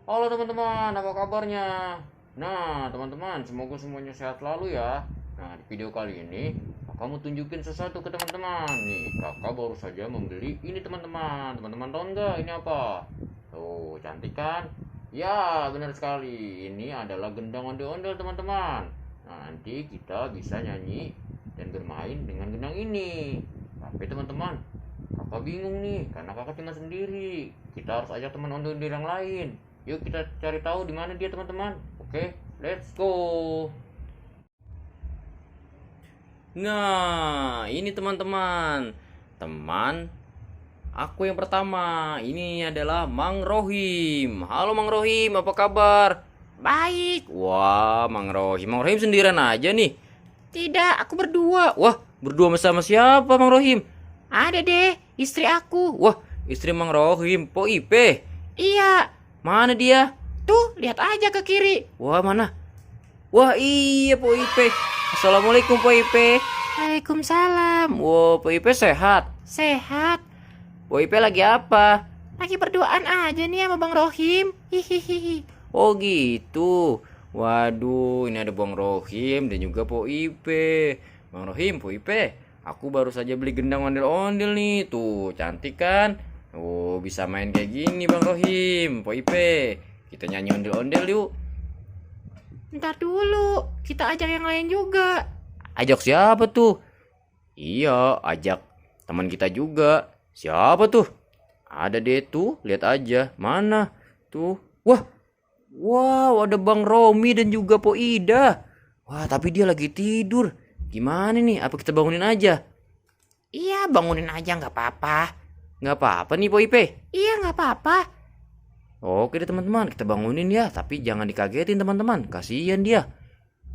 Halo teman-teman, apa kabarnya? Nah, teman-teman, semoga semuanya sehat selalu ya. Nah, di video kali ini, kakak mau tunjukin sesuatu ke teman-teman. Nih, kakak baru saja membeli ini teman-teman. Teman-teman tahu nggak ini apa? Tuh, cantik kan? Ya, benar sekali. Ini adalah gendang ondel-ondel teman-teman. Nah, nanti kita bisa nyanyi dan bermain dengan gendang ini. Tapi teman-teman, kakak bingung nih, karena kakak cuma sendiri. Kita harus ajak teman ondel-ondel yang lain. Yuk kita cari tahu di mana dia teman-teman. Oke, let's go. Nah, ini teman-teman. Teman aku yang pertama. Ini adalah Mang Rohim. Halo Mang Rohim, apa kabar? Baik. Wah, Mang Rohim. Mang Rohim sendirian aja nih. Tidak, aku berdua. Wah, berdua sama siapa Mang Rohim? Ada deh, istri aku. Wah, istri Mang Rohim, Po Ipe. Iya. Mana dia? Tuh, lihat aja ke kiri. Wah, mana? Wah, iya Po Ipe. Assalamualaikum Po Ipe. Waalaikumsalam. Wow, Po Ipe sehat? Sehat. Po Ipe lagi apa? Lagi berduaan aja nih sama Bang Rohim. Hihihi. Oh gitu. Waduh, ini ada Bang Rohim dan juga Po Ipe. Bang Rohim, Po Ipe, aku baru saja beli gendang ondel-ondel nih. Tuh, cantik kan? Oh, bisa main kayak gini Bang Rohim, Po Ipe. Kita nyanyi ondel-ondel yuk. Ntar dulu, kita ajak yang lain juga. Ajak siapa tuh? Iya, ajak teman kita juga. Siapa tuh? Ada deh tuh, lihat aja. Mana? Tuh. Wah, wow, ada Bang Romi dan juga Po Ida. Wah, tapi dia lagi tidur. Gimana nih? Apa kita bangunin aja? Iya, bangunin aja nggak apa-apa. Nggak apa-apa nih Po Ipe. Iya, nggak apa-apa. Oke deh teman-teman, kita bangunin ya. Tapi jangan dikagetin teman-teman. Kasihan dia.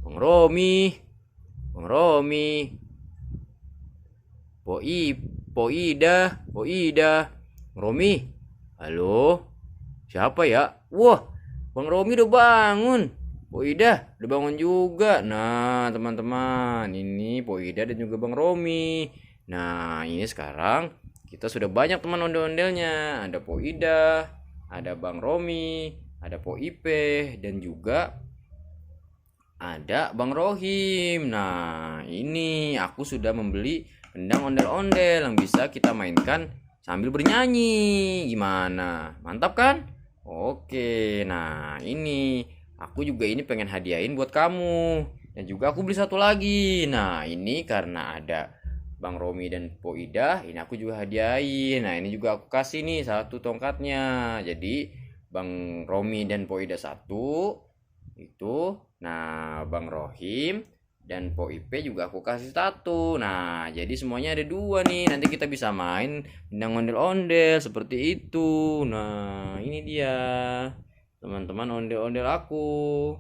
Bang Romi. Bang Romi. Po Ida. Po Ida. Bang Romi. Halo. Siapa ya? Wah, Bang Romi udah bangun. Po Ida udah bangun juga. Nah, teman-teman, ini Po Ida dan juga Bang Romi. Nah, ini sekarang kita sudah banyak teman ondel-ondelnya. Ada Po Ida, ada Bang Romi, ada Po Ipe, dan juga ada Bang Rohim. Nah, ini aku sudah membeli kendang ondel-ondel yang bisa kita mainkan sambil bernyanyi. Gimana? Mantap kan? Oke, nah ini aku juga ini pengen hadiahin buat kamu. Dan juga aku beli satu lagi. Nah, ini karena ada Bang Romi dan Po Ida, ini aku juga hadiahin. Nah, ini juga aku kasih nih satu tongkatnya. Jadi Bang Romi dan Po Ida satu itu. Nah, Bang Rohim dan Po Ipe juga aku kasih satu. Nah, jadi semuanya ada dua nih. Nanti kita bisa main gendang ondel-ondel seperti itu. Nah, ini dia teman-teman ondel-ondel aku.